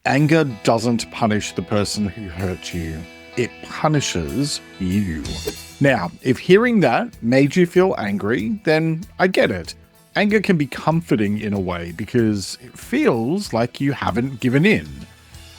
Anger doesn't punish the person who hurt you. It punishes you. Now, if hearing that made you feel angry, then I get it. Anger can be comforting in a way because it feels like you haven't given in.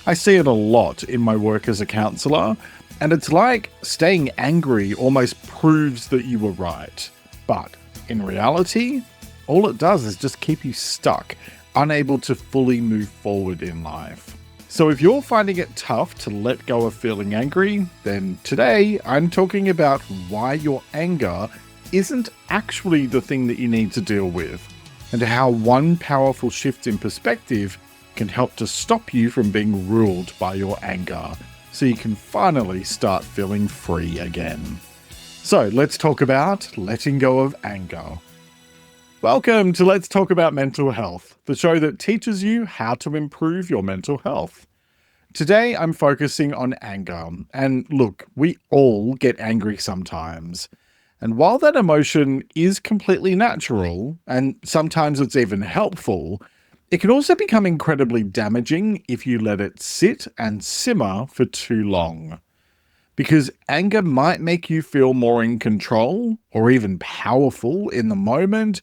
I see it a lot in my work as a counselor, and it's like staying angry almost proves that you were right. But in reality, all it does is just keep you stuck, unable to fully move forward in life. So if you're finding it tough to let go of feeling angry, then today I'm talking about why your anger isn't actually the thing that you need to deal with, and how one powerful shift in perspective can help to stop you from being ruled by your anger, so you can finally start feeling free again. So let's talk about letting go of anger. Welcome to Let's Talk About Mental Health, the show that teaches you how to improve your mental health. Today, I'm focusing on anger. And look, we all get angry sometimes. And while that emotion is completely natural, and sometimes it's even helpful, it can also become incredibly damaging if you let it sit and simmer for too long. Because anger might make you feel more in control or even powerful in the moment,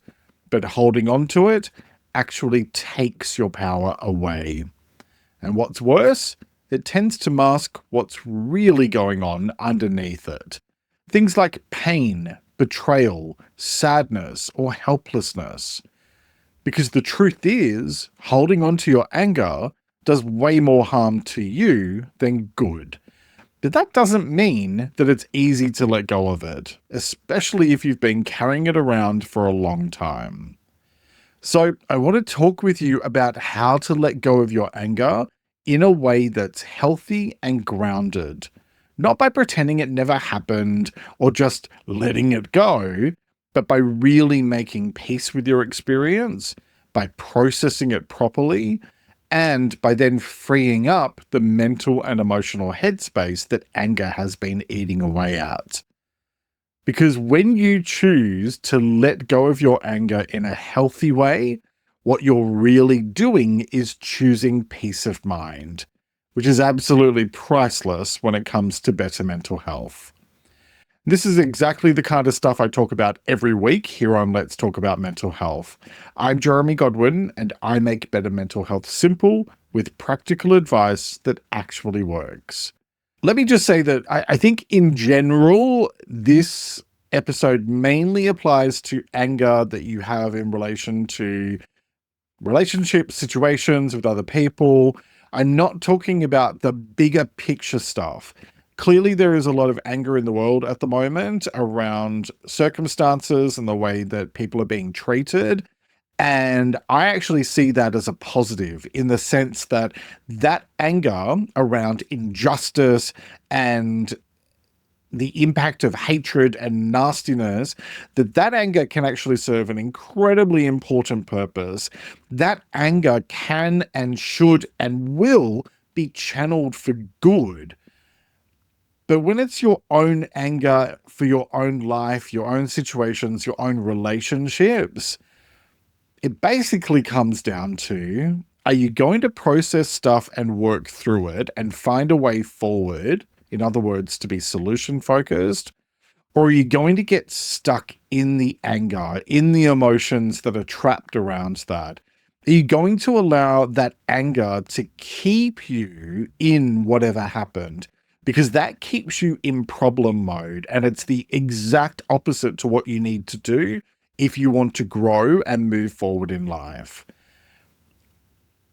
but holding on to it actually takes your power away. And what's worse, it tends to mask what's really going on underneath it. Things like pain, betrayal, sadness, or helplessness. Because the truth is, holding on to your anger does way more harm to you than good. But that doesn't mean that it's easy to let go of it, especially if you've been carrying it around for a long time. So I want to talk with you about how to let go of your anger in a way that's healthy and grounded, not by pretending it never happened or just letting it go, but by really making peace with your experience, by processing it properly, and by then freeing up the mental and emotional headspace that anger has been eating away at. Because when you choose to let go of your anger in a healthy way, what you're really doing is choosing peace of mind, which is absolutely priceless when it comes to better mental health. This is exactly the kind of stuff I talk about every week here on Let's Talk About Mental Health. I'm Jeremy Godwin, and I make better mental health simple with practical advice that actually works. Let me just say that I think in general, this episode mainly applies to anger that you have in relation to relationships, situations with other people. I'm not talking about the bigger picture stuff. Clearly, there is a lot of anger in the world at the moment around circumstances and the way that people are being treated. And I actually see that as a positive in the sense that that anger around injustice and the impact of hatred and nastiness, that anger can actually serve an incredibly important purpose. That anger can and should and will be channeled for good. But when it's your own anger for your own life, your own situations, your own relationships, it basically comes down to, are you going to process stuff and work through it and find a way forward? In other words, to be solution focused? Or are you going to get stuck in the anger, in the emotions that are trapped around that? Are you going to allow that anger to keep you in whatever happened? Because that keeps you in problem mode, and it's the exact opposite to what you need to do if you want to grow and move forward in life.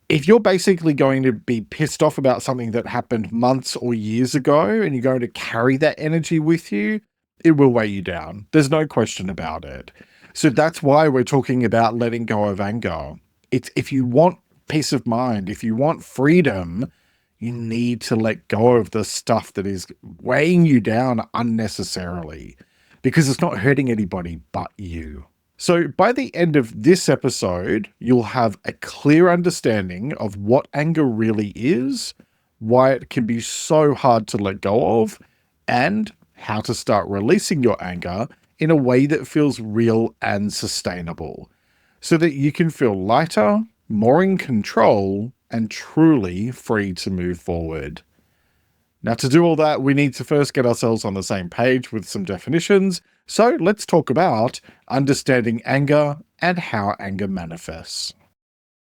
If you're basically going to be pissed off about something that happened months or years ago, and you're going to carry that energy with you, it will weigh you down. There's no question about it. So that's why we're talking about letting go of anger. It's if you want peace of mind, if you want freedom, you need to let go of the stuff that is weighing you down unnecessarily, because it's not hurting anybody but you. So by the end of this episode, you'll have a clear understanding of what anger really is, why it can be so hard to let go of, and how to start releasing your anger in a way that feels real and sustainable, so that you can feel lighter, more in control, and truly free to move forward. Now, to do all that, we need to first get ourselves on the same page with some definitions. So let's talk about understanding anger and how anger manifests.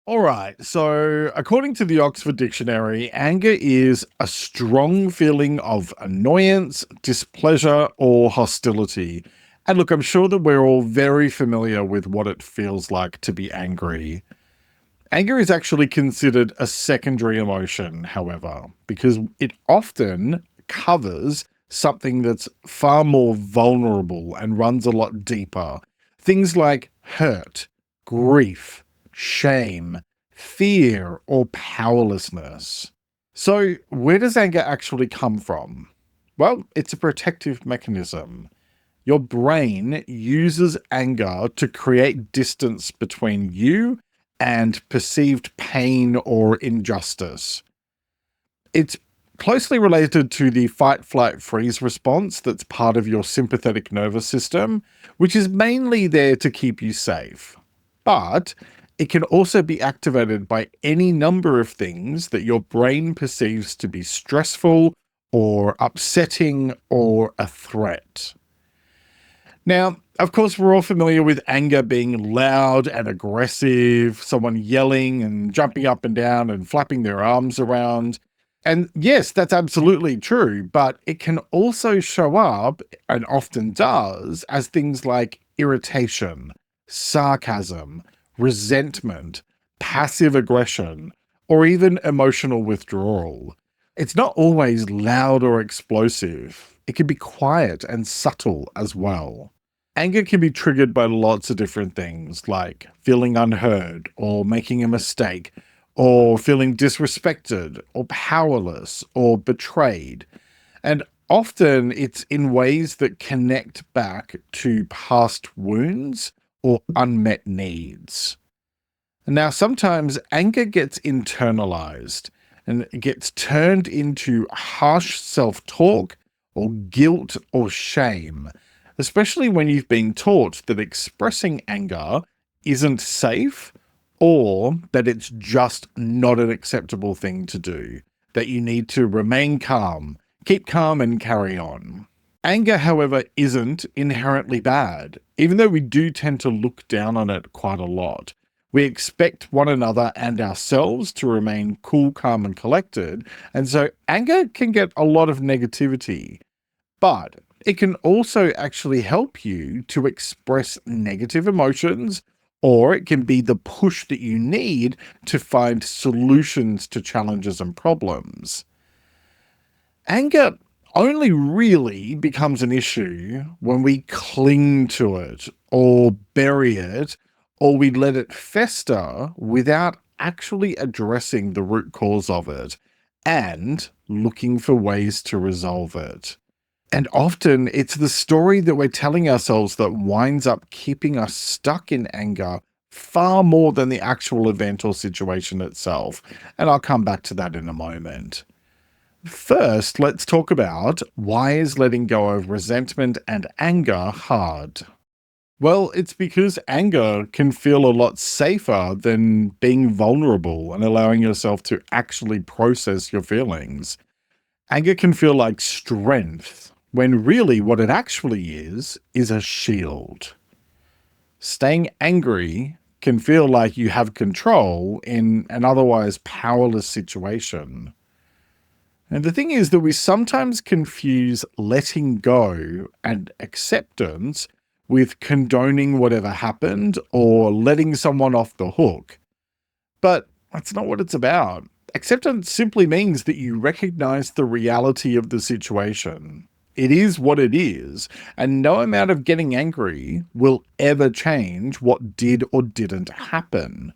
All right, so according to the Oxford Dictionary, anger is a strong feeling of annoyance, displeasure, or hostility. And look, I'm sure that we're all very familiar with what it feels like to be angry. Anger is actually considered a secondary emotion, however, because it often covers something that's far more vulnerable and runs a lot deeper. Things like hurt, grief, shame, fear, or powerlessness. So, where does anger actually come from? Well, it's a protective mechanism. Your brain uses anger to create distance between you and perceived pain or injustice. It's closely related to the fight, flight, freeze response that's part of your sympathetic nervous system, which is mainly there to keep you safe. But it can also be activated by any number of things that your brain perceives to be stressful or upsetting or a threat. Now, of course, we're all familiar with anger being loud and aggressive, someone yelling and jumping up and down and flapping their arms around. And yes, that's absolutely true, but it can also show up, and often does, as things like irritation, sarcasm, resentment, passive aggression, or even emotional withdrawal. It's not always loud or explosive. It can be quiet and subtle as well. Anger can be triggered by lots of different things, like feeling unheard, or making a mistake, or feeling disrespected, or powerless, or betrayed. And often it's in ways that connect back to past wounds or unmet needs. Now, sometimes anger gets internalized and it gets turned into harsh self-talk or guilt or shame, especially when you've been taught that expressing anger isn't safe or that it's just not an acceptable thing to do, that you need to remain calm, keep calm and carry on. Anger, however, isn't inherently bad, even though we do tend to look down on it quite a lot. We expect one another and ourselves to remain cool, calm, and collected, and so anger can get a lot of negativity. But it can also actually help you to express negative emotions, or it can be the push that you need to find solutions to challenges and problems. Anger only really becomes an issue when we cling to it, or bury it, or we let it fester without actually addressing the root cause of it and looking for ways to resolve it. And often it's the story that we're telling ourselves that winds up keeping us stuck in anger far more than the actual event or situation itself. And I'll come back to that in a moment. First, let's talk about why is letting go of resentment and anger hard? Well, it's because anger can feel a lot safer than being vulnerable and allowing yourself to actually process your feelings. Anger can feel like strength, when really what it actually is a shield. Staying angry can feel like you have control in an otherwise powerless situation. And the thing is that we sometimes confuse letting go and acceptance with condoning whatever happened or letting someone off the hook. But that's not what it's about. Acceptance simply means that you recognize the reality of the situation. It is what it is, and no amount of getting angry will ever change what did or didn't happen.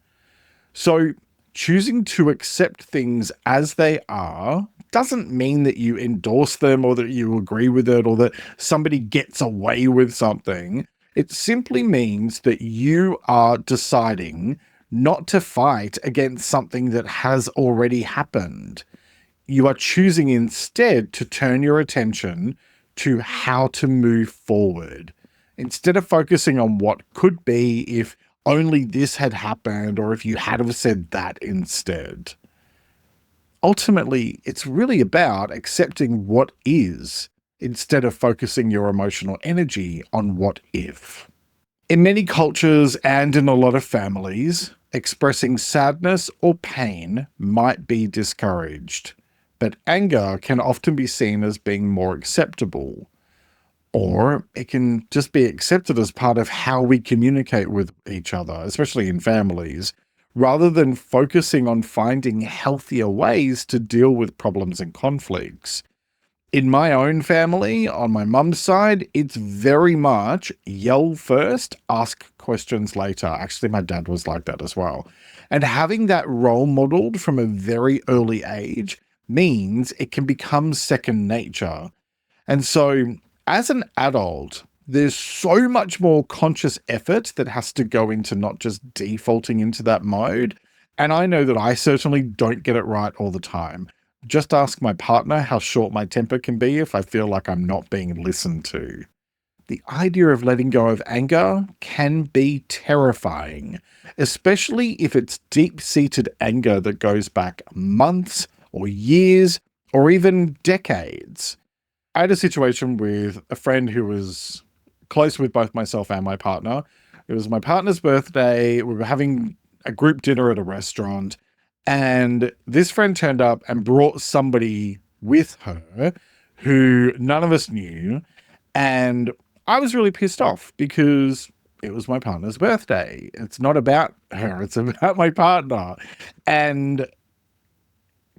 So, choosing to accept things as they are doesn't mean that you endorse them or that you agree with it or that somebody gets away with something. It simply means that you are deciding not to fight against something that has already happened. You are choosing instead to turn your attention to how to move forward. Instead of focusing on what could be if only this had happened or if you had have said that instead. ultimately, it's really about accepting what is instead of focusing your emotional energy on what if. In many cultures and in a lot of families, expressing sadness or pain might be discouraged, but anger can often be seen as being more acceptable, or it can just be accepted as part of how we communicate with each other, especially in families, rather than focusing on finding healthier ways to deal with problems and conflicts. In my own family, on my mum's side, it's very much yell first, ask questions later. Actually, my dad was like that as well. And having that role modeled from a very early age means it can become second nature. And so, as an adult, there's so much more conscious effort that has to go into not just defaulting into that mode. And I know that I certainly don't get it right all the time. Just ask my partner how short my temper can be if I feel like I'm not being listened to. The idea of letting go of anger can be terrifying, especially if it's deep-seated anger that goes back months or years or even decades. I had a situation with a friend who was close with both myself and my partner. It was my partner's birthday. We were having a group dinner at a restaurant, and this friend turned up and brought somebody with her who none of us knew. And I was really pissed off because it was my partner's birthday. It's not about her, it's about my partner. And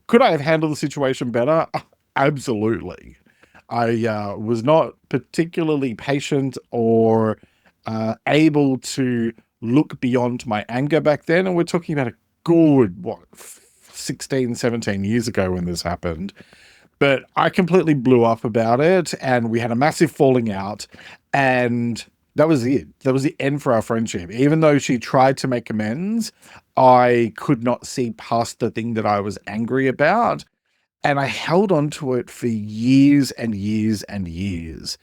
could I have handled the situation better? Absolutely. I was not particularly patient or able to look beyond my anger back then. And we're talking about a good, 16, 17 years ago when this happened. But I completely blew up about it and we had a massive falling out. And that was it. That was the end for our friendship. Even though she tried to make amends, I could not see past the thing that I was angry about. And I held on to it for years and years and years.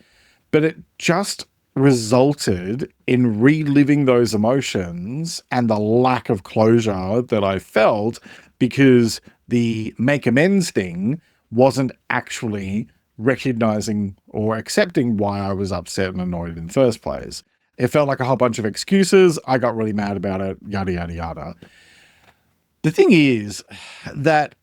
But it just resulted in reliving those emotions and the lack of closure that I felt because the make amends thing wasn't actually recognizing or accepting why I was upset and annoyed in the first place. It felt like a whole bunch of excuses. I got really mad about it, yada, yada, yada. The thing is that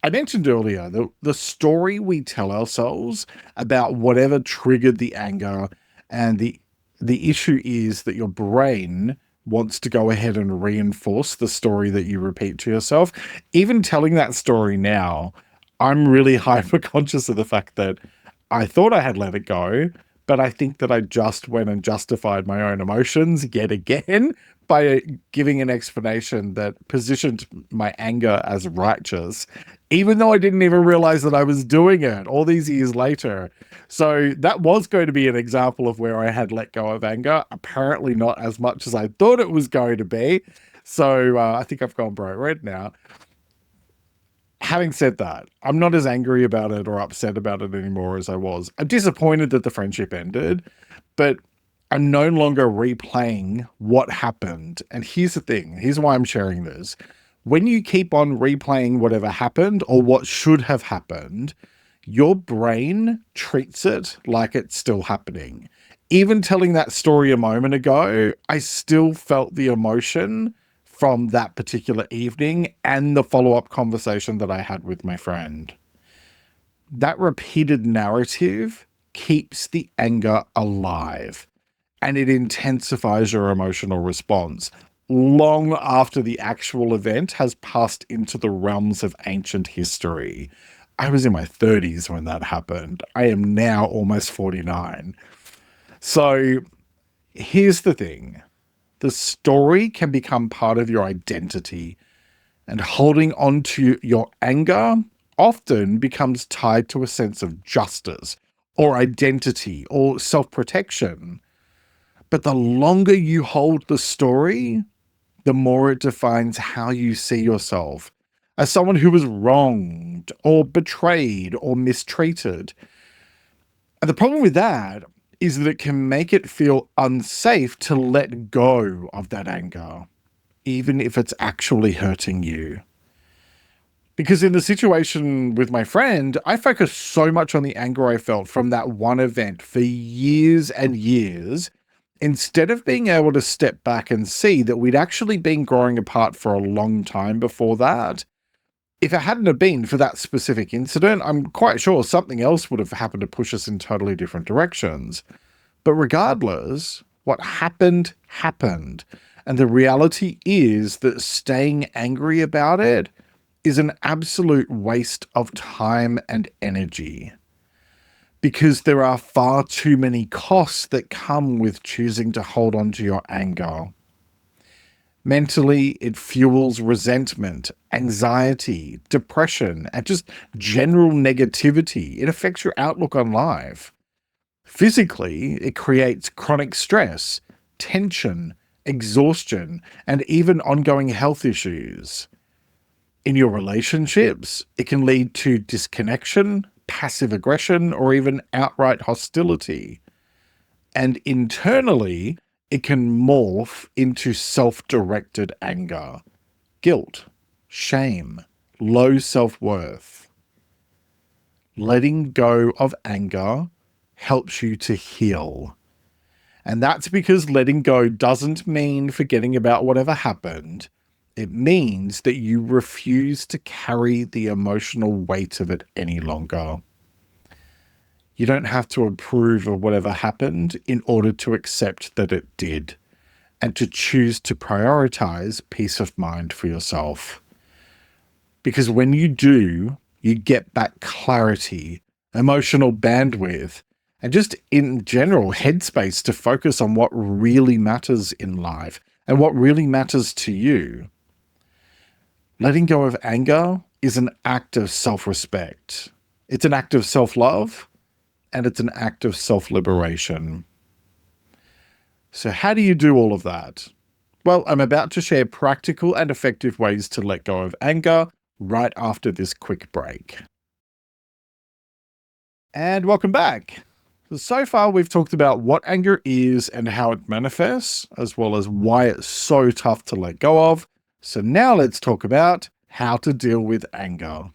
I mentioned earlier the story we tell ourselves about whatever triggered the anger, and the issue is that your brain wants to go ahead and reinforce the story that you repeat to yourself. Even telling that story now, I'm really hyper conscious of the fact that I thought I had let it go, but I think that I just went and justified my own emotions yet again by giving an explanation that positioned my anger as righteous, even though I didn't even realize that I was doing it all these years later. So that was going to be an example of where I had let go of anger. Apparently not as much as I thought it was going to be. So I think I've gone bright red now. Having said that, I'm not as angry about it or upset about it anymore as I was. I'm disappointed that the friendship ended, but I'm no longer replaying what happened. And here's the thing. Here's why I'm sharing this. When you keep on replaying whatever happened or what should have happened, your brain treats it like it's still happening. Even telling that story a moment ago, I still felt the emotion from that particular evening and the follow-up conversation that I had with my friend. That repeated narrative keeps the anger alive and it intensifies your emotional response long after the actual event has passed into the realms of ancient history. I was in my 30s when that happened. I am now almost 49. So here's the thing. The story can become part of your identity, and holding on to your anger often becomes tied to a sense of justice or identity or self-protection. But the longer you hold the story, the more it defines how you see yourself as someone who was wronged or betrayed or mistreated. And the problem with that is that it can make it feel unsafe to let go of that anger, even if it's actually hurting you. Because in the situation with my friend, I focused so much on the anger I felt from that one event for years and years, instead of being able to step back and see that we'd actually been growing apart for a long time before that. If it hadn't have been for that specific incident, I'm quite sure something else would have happened to push us in totally different directions. But regardless, what happened, happened. And the reality is that staying angry about it is an absolute waste of time and energy. Because there are far too many costs that come with choosing to hold on to your anger. Mentally, it fuels resentment, anxiety, depression, and just general negativity. It affects your outlook on life. Physically, it creates chronic stress, tension, exhaustion, and even ongoing health issues. In your relationships, it can lead to disconnection, passive aggression, or even outright hostility. And internally, it can morph into self-directed anger, guilt, shame, low self-worth. Letting go of anger helps you to heal. And that's because letting go doesn't mean forgetting about whatever happened. It means that you refuse to carry the emotional weight of it any longer. You don't have to approve of whatever happened in order to accept that it did, and to choose to prioritize peace of mind for yourself. Because when you do, you get back clarity, emotional bandwidth, and just in general headspace to focus on what really matters in life and what really matters to you. Letting go of anger is an act of self-respect. It's an act of self-love, and it's an act of self-liberation. So how do you do all of that? Well, I'm about to share practical and effective ways to let go of anger right after this quick break. And welcome back. So far, we've talked about what anger is and how it manifests, as well as why it's so tough to let go of. So now let's talk about how to deal with anger.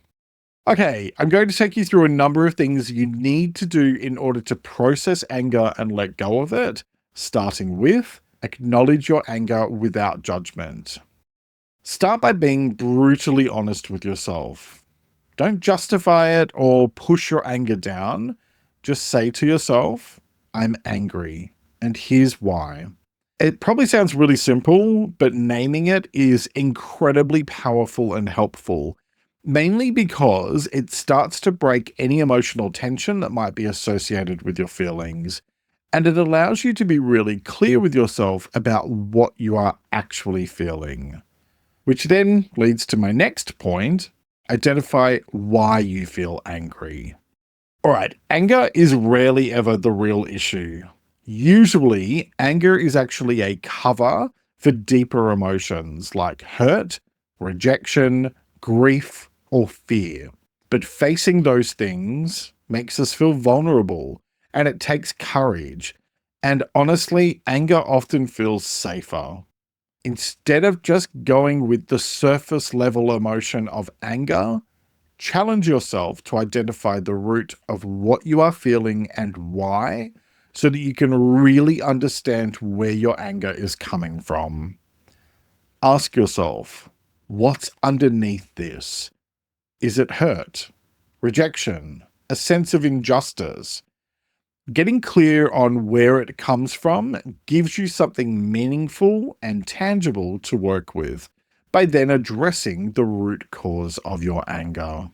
Okay, I'm going to take you through a number of things you need to do in order to process anger and let go of it, starting with acknowledge your anger without judgment. Start by being brutally honest with yourself. Don't justify it or push your anger down. Just say to yourself, I'm angry, and here's why. It probably sounds really simple, but naming it is incredibly powerful and helpful, mainly because it starts to break any emotional tension that might be associated with your feelings, and it allows you to be really clear with yourself about what you are actually feeling. Which then leads to my next point, identify why you feel angry. Alright, anger is rarely ever the real issue. Usually, anger is actually a cover for deeper emotions like hurt, rejection, grief, or fear. But facing those things makes us feel vulnerable, and it takes courage. And honestly, anger often feels safer. Instead of just going with the surface level emotion of anger, challenge yourself to identify the root of what you are feeling and why, so that you can really understand where your anger is coming from. Ask yourself, what's underneath this? Is it hurt, rejection, a sense of injustice? Getting clear on where it comes from gives you something meaningful and tangible to work with, by then addressing the root cause of your anger.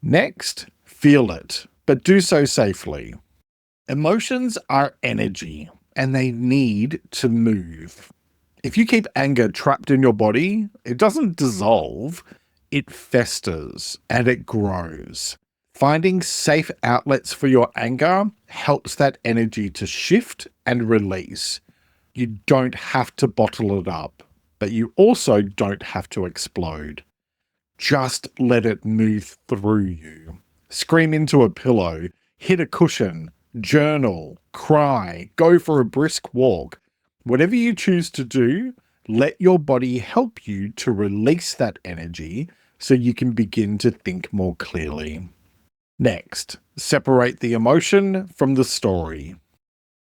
Next, feel it, but do so safely. Emotions are energy, and they need to move. If you keep anger trapped in your body, it doesn't dissolve, it festers and it grows. Finding safe outlets for your anger helps that energy to shift and release. You don't have to bottle it up, but you also don't have to explode. Just let it move through you. Scream into a pillow, hit a cushion, journal, cry, go for a brisk walk. Whatever you choose to do, let your body help you to release that energy so you can begin to think more clearly. Next, separate the emotion from the story.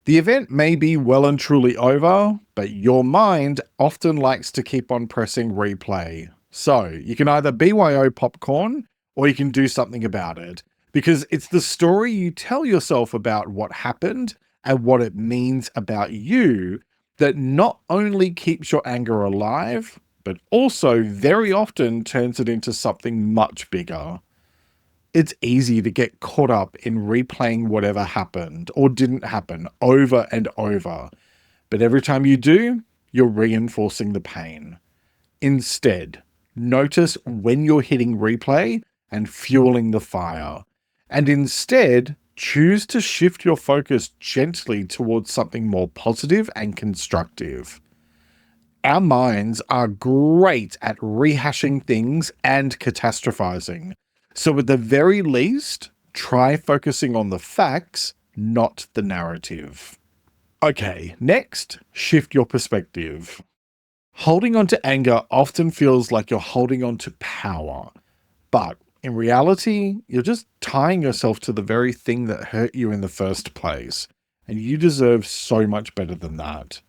The event may be well and truly over, but your mind often likes to keep on pressing replay. So you can either BYO popcorn or you can do something about it, because it's the story you tell yourself about what happened and what it means about you that not only keeps your anger alive, but also very often turns it into something much bigger. It's easy to get caught up in replaying whatever happened or didn't happen over and over, but every time you do, you're reinforcing the pain. Instead, notice when you're hitting replay and fueling the fire, and instead choose to shift your focus gently towards something more positive and constructive. Our minds are great at rehashing things and catastrophizing. So at the very least, try focusing on the facts, not the narrative. Okay, next, shift your perspective. Holding on to anger often feels like you're holding on to power, but in reality, you're just tying yourself to the very thing that hurt you in the first place, and you deserve so much better than that.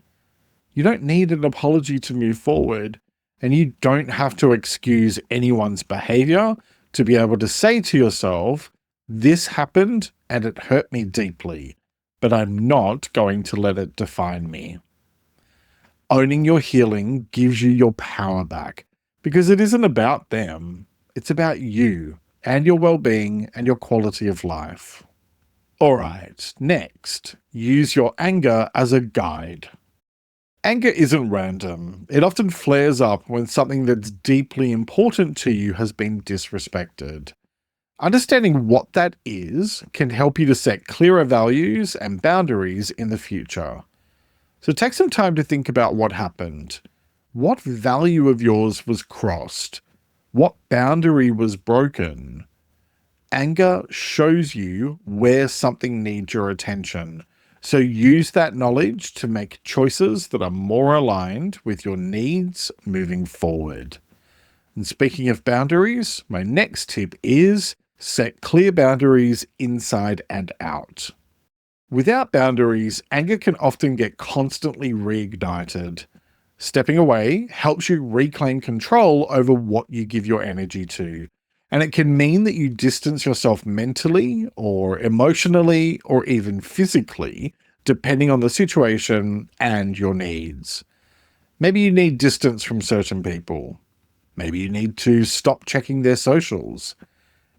You don't need an apology to move forward, and you don't have to excuse anyone's behavior to be able to say to yourself, this happened and it hurt me deeply, but I'm not going to let it define me. Owning your healing gives you your power back, because it isn't about them. It's about you and your well-being and your quality of life. All right, next, use your anger as a guide. Anger isn't random. It often flares up when something that's deeply important to you has been disrespected. Understanding what that is can help you to set clearer values and boundaries in the future. So take some time to think about what happened. What value of yours was crossed? What boundary was broken? Anger shows you where something needs your attention. So use that knowledge to make choices that are more aligned with your needs moving forward. And speaking of boundaries, my next tip is set clear boundaries inside and out. Without boundaries, anger can often get constantly reignited. Stepping away helps you reclaim control over what you give your energy to. And it can mean that you distance yourself mentally or emotionally or even physically, depending on the situation and your needs. Maybe you need distance from certain people. Maybe you need to stop checking their socials.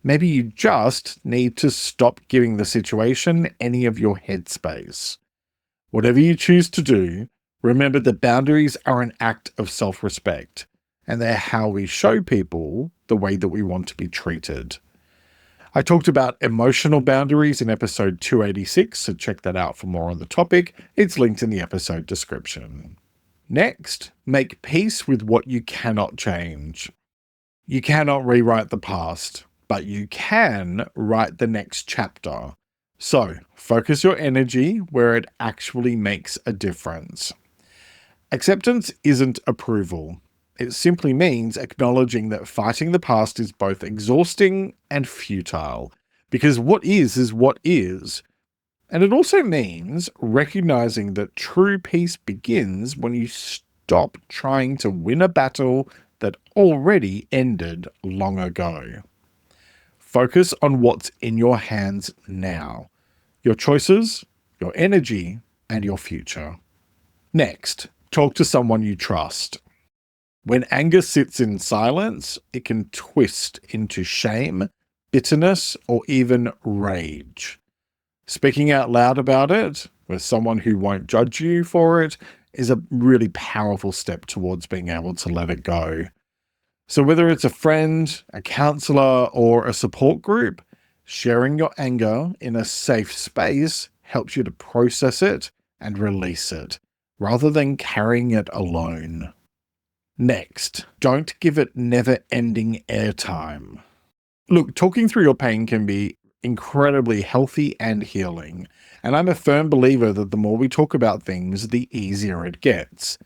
Maybe you just need to stop giving the situation any of your headspace. Whatever you choose to do, remember that boundaries are an act of self-respect, and they're how we show people the way that we want to be treated. I talked about emotional boundaries in episode 286, so check that out for more on the topic. It's linked in the episode description. Next, make peace with what you cannot change. You cannot rewrite the past, but you can write the next chapter. So focus your energy where it actually makes a difference. Acceptance isn't approval. It simply means acknowledging that fighting the past is both exhausting and futile, because what is what is. And it also means recognizing that true peace begins when you stop trying to win a battle that already ended long ago. Focus on what's in your hands now, your choices, your energy, and your future. Next, talk to someone you trust. When anger sits in silence, it can twist into shame, bitterness, or even rage. Speaking out loud about it, with someone who won't judge you for it, is a really powerful step towards being able to let it go. So whether it's a friend, a counselor, or a support group, sharing your anger in a safe space helps you to process it and release it, rather than carrying it alone. Next, don't give it never-ending airtime. Look, talking through your pain can be incredibly healthy and healing, and I'm a firm believer that the more we talk about things, the easier it gets.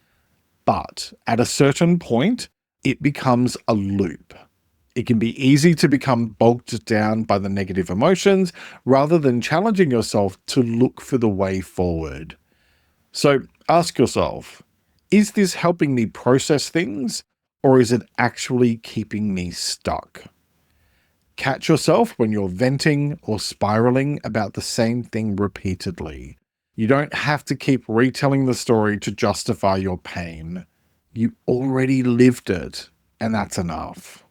But at a certain point, it becomes a loop. It can be easy to become bogged down by the negative emotions rather than challenging yourself to look for the way forward. So ask yourself, is this helping me process things, or is it actually keeping me stuck? Catch yourself when you're venting or spiraling about the same thing repeatedly. You don't have to keep retelling the story to justify your pain. You already lived it, and that's enough.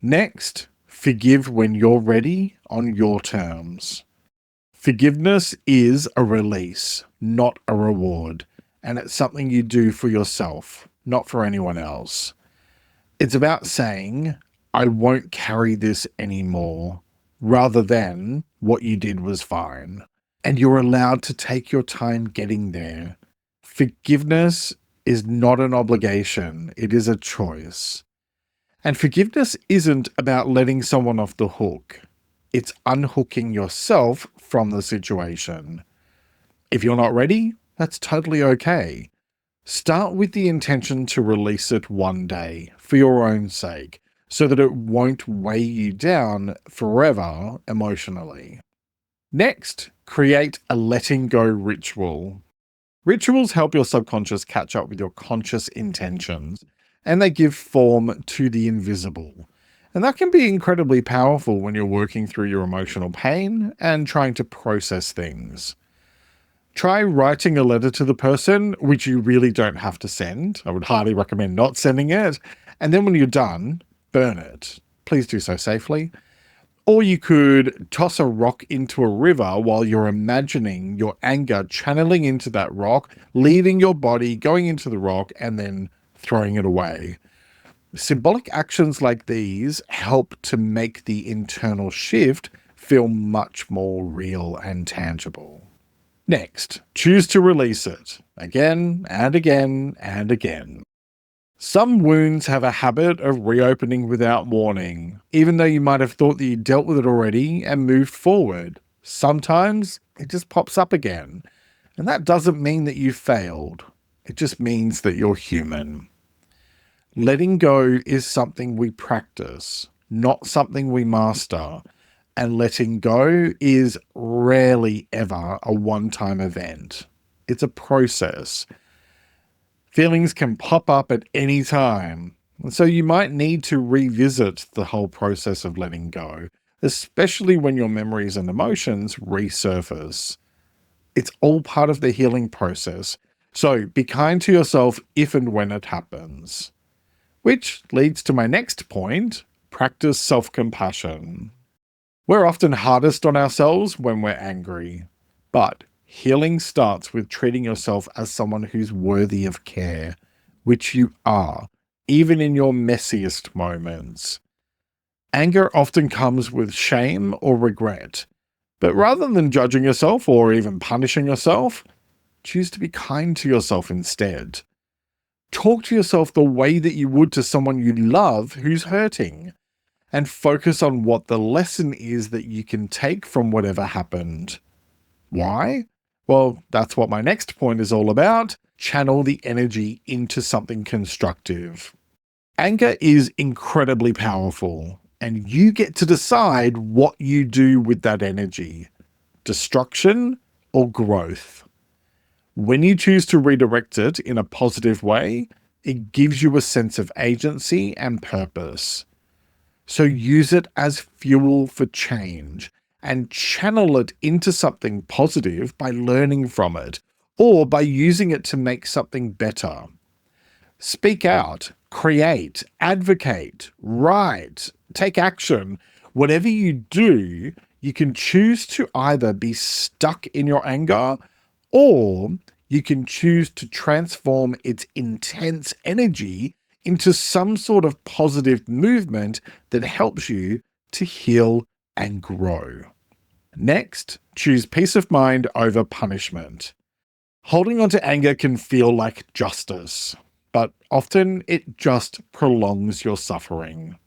Next, forgive when you're ready on your terms. Forgiveness is a release, not a reward, and it's something you do for yourself, not for anyone else. It's about saying, I won't carry this anymore, rather than what you did was fine. And you're allowed to take your time getting there. Forgiveness is not an obligation, it is a choice. And forgiveness isn't about letting someone off the hook. It's unhooking yourself from the situation. If you're not ready, that's totally okay. Start with the intention to release it one day for your own sake, so that it won't weigh you down forever emotionally. Next, create a letting go ritual. Rituals help your subconscious catch up with your conscious intentions, and they give form to the invisible. And that can be incredibly powerful when you're working through your emotional pain and trying to process things. Try writing a letter to the person, which you really don't have to send. I would highly recommend not sending it. And then when you're done, burn it. Please do so safely. Or you could toss a rock into a river while you're imagining your anger channeling into that rock, leaving your body, going into the rock, and then throwing it away. Symbolic actions like these help to make the internal shift feel much more real and tangible. Next, choose to release it again and again and again. Some wounds have a habit of reopening without warning, even though you might have thought that you dealt with it already and moved forward. Sometimes it just pops up again. And that doesn't mean that you failed. It just means that you're human. Letting go is something we practice, not something we master. And letting go is rarely ever a one-time event. It's a process. Feelings can pop up at any time, and so you might need to revisit the whole process of letting go, especially when your memories and emotions resurface. It's all part of the healing process, so be kind to yourself if and when it happens. Which leads to my next point, practice self-compassion. We're often hardest on ourselves when we're angry, but healing starts with treating yourself as someone who's worthy of care, which you are, even in your messiest moments. Anger often comes with shame or regret, but rather than judging yourself or even punishing yourself, choose to be kind to yourself instead. Talk to yourself the way that you would to someone you love who's hurting, and focus on what the lesson is that you can take from whatever happened. Why? Well, that's what my next point is all about. Channel the energy into something constructive. Anger is incredibly powerful, and you get to decide what you do with that energy. Destruction or growth. When you choose to redirect it in a positive way, it gives you a sense of agency and purpose. So use it as fuel for change and channel it into something positive by learning from it or by using it to make something better. Speak out, create, advocate, write, take action. Whatever you do, you can choose to either be stuck in your anger, or you can choose to transform its intense energy into some sort of positive movement that helps you to heal and grow. Next, choose peace of mind over punishment. Holding on to anger can feel like justice, but often it just prolongs your suffering.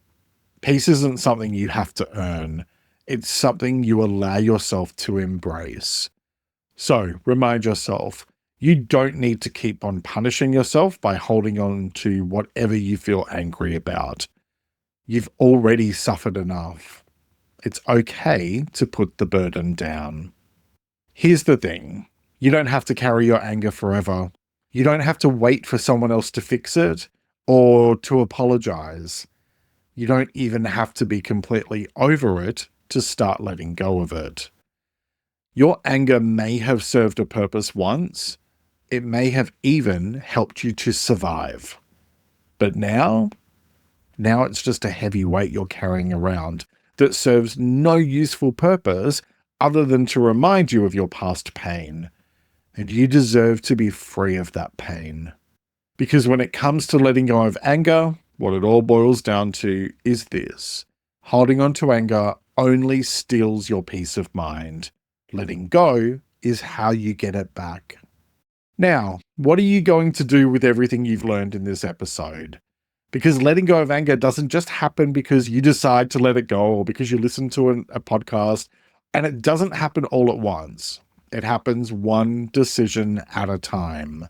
Peace isn't something you have to earn. It's something you allow yourself to embrace. So remind yourself, you don't need to keep on punishing yourself by holding on to whatever you feel angry about. You've already suffered enough. It's okay to put the burden down. Here's the thing. You don't have to carry your anger forever. You don't have to wait for someone else to fix it or to apologize. You don't even have to be completely over it to start letting go of it. Your anger may have served a purpose once. It may have even helped you to survive. But now it's just a heavy weight you're carrying around that serves no useful purpose other than to remind you of your past pain. And you deserve to be free of that pain. Because when it comes to letting go of anger, what it all boils down to is this. Holding on to anger only steals your peace of mind. Letting go is how you get it back. Now, what are you going to do with everything you've learned in this episode? Because letting go of anger doesn't just happen because you decide to let it go or because you listen to a podcast, and it doesn't happen all at once. It happens one decision at a time.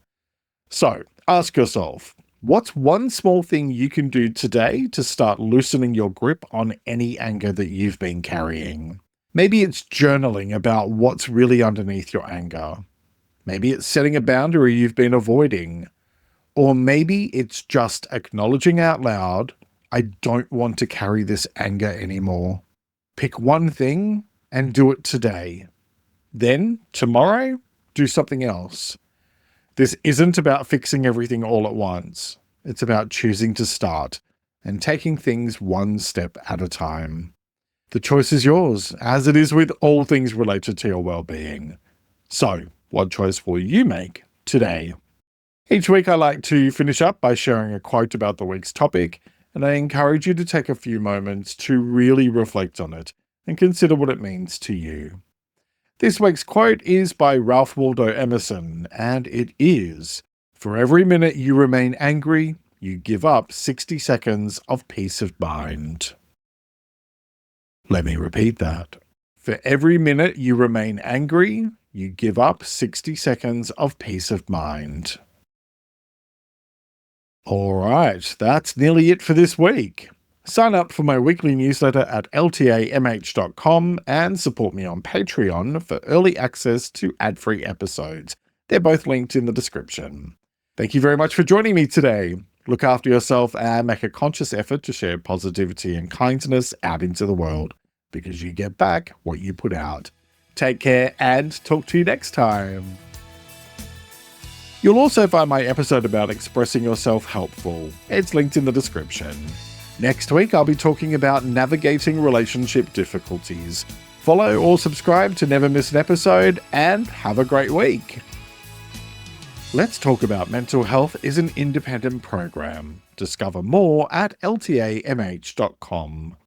So, ask yourself, what's one small thing you can do today to start loosening your grip on any anger that you've been carrying? Maybe it's journaling about what's really underneath your anger. Maybe it's setting a boundary you've been avoiding. Or maybe it's just acknowledging out loud, I don't want to carry this anger anymore. Pick one thing and do it today. Then, tomorrow, do something else. This isn't about fixing everything all at once. It's about choosing to start and taking things one step at a time. The choice is yours, as it is with all things related to your well-being. So, what choice will you make today? Each week I like to finish up by sharing a quote about the week's topic, and I encourage you to take a few moments to really reflect on it and consider what it means to you. This week's quote is by Ralph Waldo Emerson, and it is, "For every minute you remain angry, you give up 60 seconds of peace of mind." Let me repeat that. For every minute you remain angry, you give up 60 seconds of peace of mind. All right, that's nearly it for this week. Sign up for my weekly newsletter at ltamh.com and support me on Patreon for early access to ad-free episodes. They're both linked in the description. Thank you very much for joining me today. Look after yourself and make a conscious effort to share positivity and kindness out into the world, because you get back what you put out. Take care and talk to you next time. You'll also find my episode about expressing yourself helpful. It's linked in the description. Next week, I'll be talking about navigating relationship difficulties. Follow or subscribe to never miss an episode, and have a great week. Let's Talk About Mental Health is an independent program. Discover more at ltamh.com.